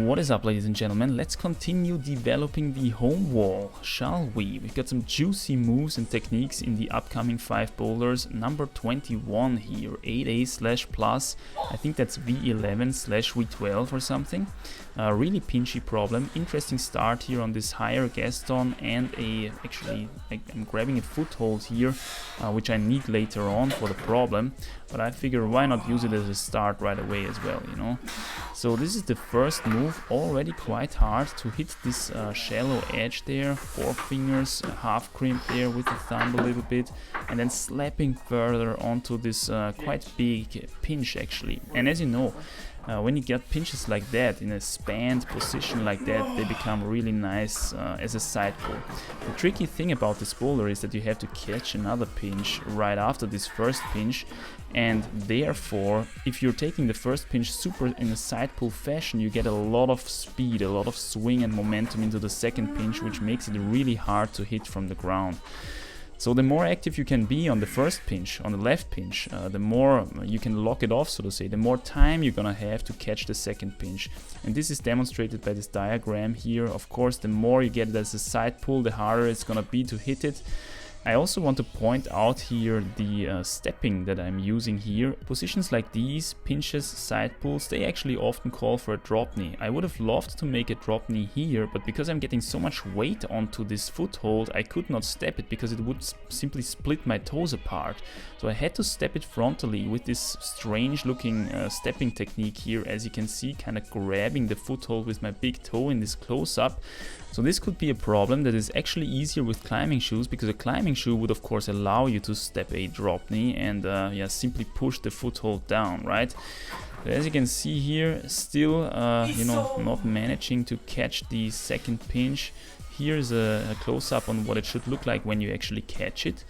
What is up, ladies and gentlemen? Let's continue developing the home wall, shall we? We've got some juicy moves and techniques in the upcoming 5 boulders. Number 21 here, 8A/plus. I think that's V11/V12 or something. Really pinchy problem. Interesting start here on this higher Gaston, and I'm grabbing a foothold here, which I need later on for the problem. But I figure why not use it as a start right away as well, you know. So this is the first move, already quite hard to hit this shallow edge there, 4 fingers, half crimp there with the thumb a little bit, and then slapping further onto this quite big pinch actually. And as you know, when you get pinches like that in a spanned position like that, they become really nice as a side pull. The tricky thing about this boulder is that you have to catch another pinch right after this first pinch, and therefore if you're taking the first pinch super in a side pull fashion, you get a lot of speed, a lot of swing and momentum into the second pinch, which makes it really hard to hit from the ground. So the more active you can be on the first pinch, on the left pinch, the more you can lock it off, so to say, the more time you're gonna have to catch the second pinch. And this is demonstrated by this diagram here. Of course, the more you get it as a side pull, the harder it's gonna be to hit it. I also want to point out here the stepping that I'm using here. Positions like these, pinches, side pulls, they actually often call for a drop knee. I would have loved to make a drop knee here, but because I'm getting so much weight onto this foothold, I could not step it because it would simply split my toes apart. So I had to step it frontally with this strange looking stepping technique here, as you can see, kind of grabbing the foothold with my big toe in this close-up. So this could be a problem that is actually easier with climbing shoes, because a climbing shoe would of course allow you to step a drop knee and simply push the foothold down, right? But as you can see here, still not managing to catch the second pinch. Here's a close-up on what it should look like when you actually catch it.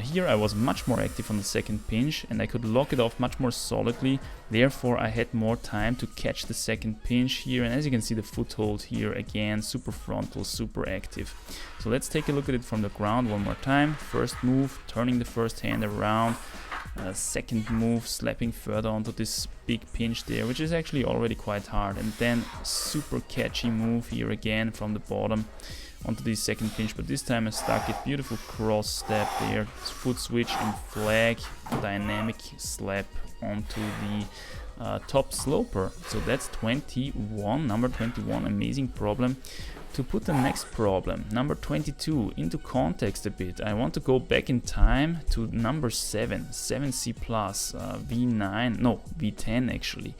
Here I was much more active on the second pinch and I could lock it off much more solidly, therefore I had more time to catch the second pinch here, and as you can see, the foothold here again, super frontal, super active. So let's take a look at it from the ground one more time. First move, turning the first hand around. Second move, slapping further onto this big pinch there, which is actually already quite hard, and then super catchy move here again from the bottom onto the second pinch, but this time I stuck it. Beautiful cross step there, foot switch and flag, dynamic slap onto the top sloper. So that's 21, number 21, amazing problem. To put the next problem, number 22, into context a bit, I want to go back in time to number 7C+, V10 actually.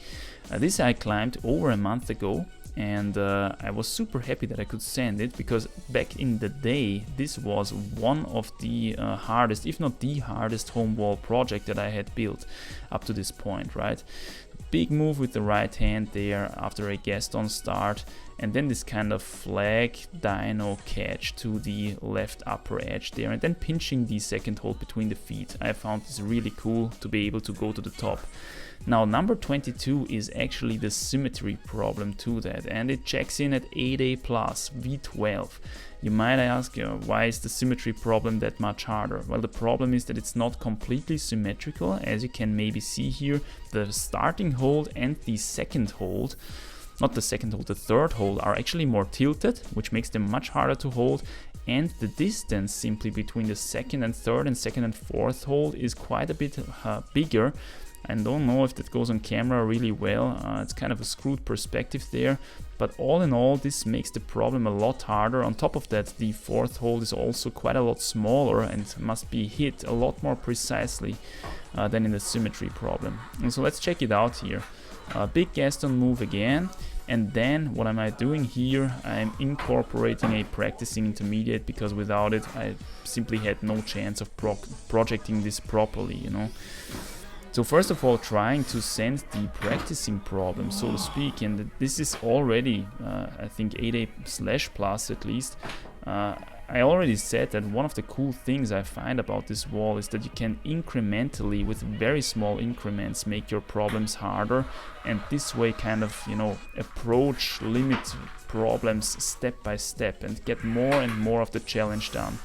This I climbed over a month ago, and I was super happy that I could send it, because back in the day this was one of the hardest, if not the hardest, home wall project that I had built up to this point, right? Big move with the right hand there after a Gaston start, and then this kind of flag dyno catch to the left upper edge there, and then pinching the second hold between the feet. I found this really cool to be able to go to the top. Now number 22 is actually the symmetry problem to that, and it checks in at 8A+, V12. You might ask, why is the symmetry problem that much harder? Well, the problem is that it's not completely symmetrical. As you can maybe see here, the starting hold and the second hold, not the second hold, the third hold, are actually more tilted, which makes them much harder to hold, and the distance simply between the second and third and second and fourth hold is quite a bit bigger. I don't know if that goes on camera really well, it's kind of a screwed perspective there, but all in all this makes the problem a lot harder. On top of that, the fourth hold is also quite a lot smaller and must be hit a lot more precisely than in the symmetry problem. And so let's check it out here. Big Gaston move again, and then what am I doing here? I'm incorporating a practicing intermediate, because without it I simply had no chance of projecting this properly, you know. So first of all, trying to send the practicing problem, so to speak, and this is already, I think, 8A/+ at least. I already said that one of the cool things I find about this wall is that you can incrementally, with very small increments, make your problems harder, and this way kind of, approach limit problems step by step and get more and more of the challenge done.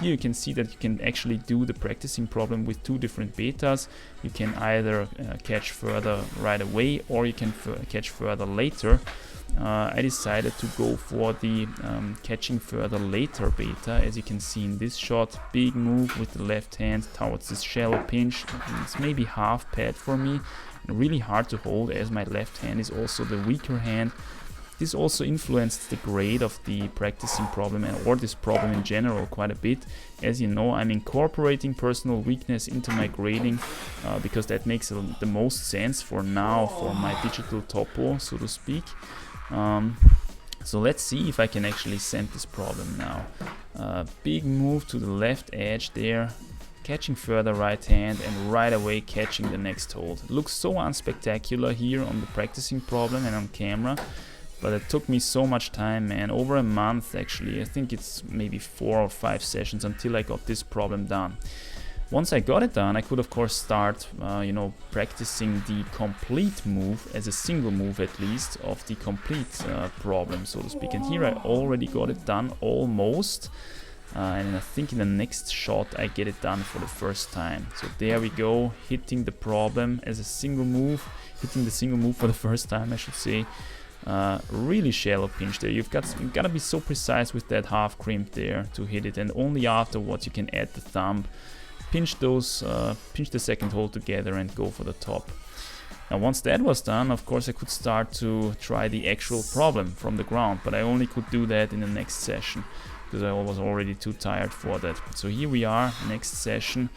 Here you can see that you can actually do the practicing problem with 2 different betas. You can either catch further right away, or you can catch further later. I decided to go for the catching further later beta. As you can see in this shot, big move with the left hand towards this shallow pinch. It's maybe half pad for me, really hard to hold as my left hand is also the weaker hand. This also influenced the grade of the practicing problem or this problem in general quite a bit. As you know, I'm incorporating personal weakness into my grading because that makes the most sense for now for my digital topo, so to speak. So let's see if I can actually send this problem now. Big move to the left edge there, catching further right hand and right away catching the next hold. It looks so unspectacular here on the practicing problem and on camera. But it took me so much time, man, over a month actually. I think it's maybe 4 or 5 sessions until I got this problem done. Once I got it done, I could of course start, practicing the complete move as a single move at least of the complete problem, so to speak. And here I already got it done almost. And I think in the next shot I get it done for the first time. So there we go, hitting the problem as a single move, hitting the single move for the first time, I should say. Really shallow pinch there. You've got to be so precise with that half crimp there to hit it, and only afterwards you can add the thumb, pinch the second hole together and go for the top. Now once that was done, of course I could start to try the actual problem from the ground, but I only could do that in the next session because I was already too tired for that. So here we are, next session,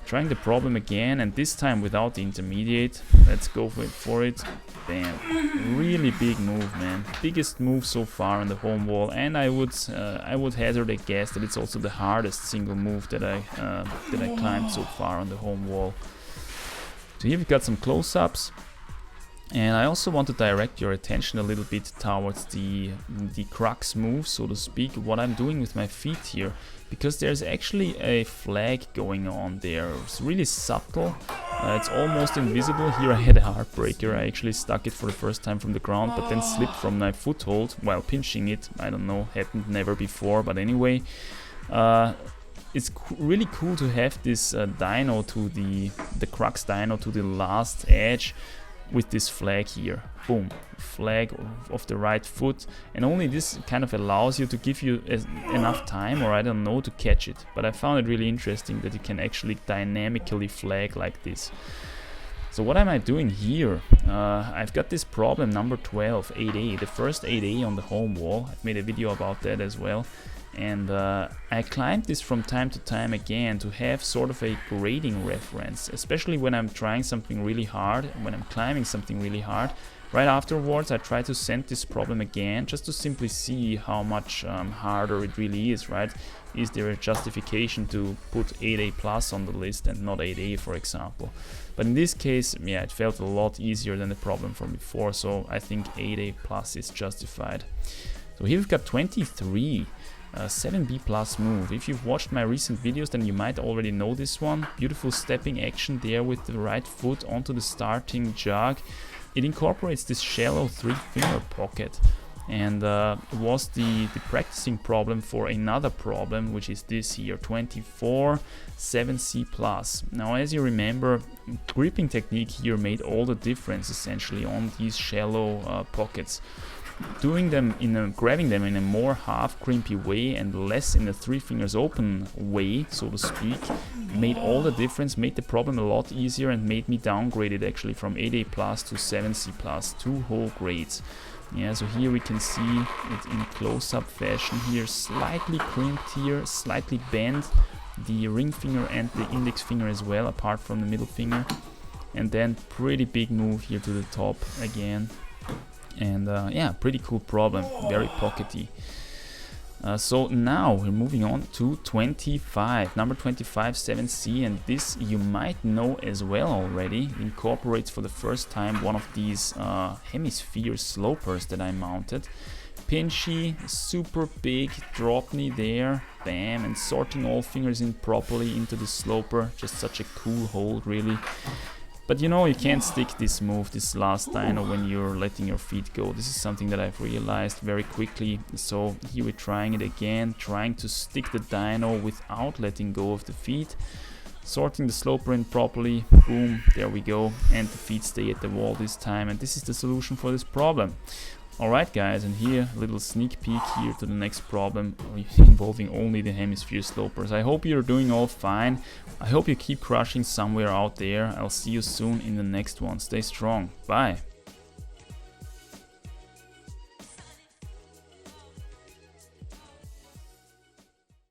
trying the problem again, and this time without the intermediate. Let's go for it. Bam. Really big move, man. Biggest move so far on the home wall, and I would hazard a guess that it's also the hardest single move that I climbed so far on the home wall. So here we've got some close-ups. And I also want to direct your attention a little bit towards the crux move, so to speak, what I'm doing with my feet here, because there's actually a flag going on there. It's really subtle, it's almost invisible. Here I had a heartbreaker. I actually stuck it for the first time from the ground, but then slipped from my foothold while pinching it. I don't know, happened never before, but anyway. It's really cool to have this dyno to the crux dyno to the last edge, with this flag here, boom, flag of the right foot, and only this kind of allows you to give you enough time, or I don't know, to catch it. But I found it really interesting that you can actually dynamically flag like this. So what am I doing here? I've got this problem number 12, 8A, the first 8A on the home wall. I've made a video about that as well. And I climbed this from time to time again to have sort of a grading reference, especially when I'm trying something really hard, when I'm climbing something really hard. Right afterwards I try to send this problem again just to simply see how much harder it really is, right? Is there a justification to put 8A plus on the list and not 8A, for example? But in this case, yeah, it felt a lot easier than the problem from before, so I think 8A plus is justified. So here we've got 23. 7B plus move. If you've watched my recent videos, then you might already know this one. Beautiful stepping action there with the right foot onto the starting jug. It incorporates this shallow 3-finger pocket, and was the practicing problem for another problem, which is this here, 24 7C plus. Now, as you remember, gripping technique here made all the difference essentially on these shallow pockets. Doing them grabbing them in a more half crimpy way and less in a 3 fingers open way, so to speak, made all the difference, made the problem a lot easier, and made me downgrade it actually from 8A plus to 7C plus, 2 whole grades. Yeah, so here we can see it in close-up fashion here, slightly crimped here, slightly bent, the ring finger and the index finger as well, apart from the middle finger, and then pretty big move here to the top again. And yeah, pretty cool problem, very pockety. So now we're moving on to 25, number 25, 7C, and this you might know as well already. It incorporates for the first time one of these Hemisphere slopers that I mounted. Pinchy, super big drop knee there, bam, and sorting all fingers in properly into the sloper, just such a cool hold really. But you know, you can't stick this move, this last dyno, when you're letting your feet go. This is something that I've realized very quickly. So here we're trying it again, trying to stick the dyno without letting go of the feet. Sorting the sloper in properly, boom, there we go. And the feet stay at the wall this time, and this is the solution for this problem. Alright guys, and here a little sneak peek here to the next problem involving only the hemisphere slopers. I hope you're doing all fine. I hope you keep crushing somewhere out there. I'll see you soon in the next one. Stay strong. Bye.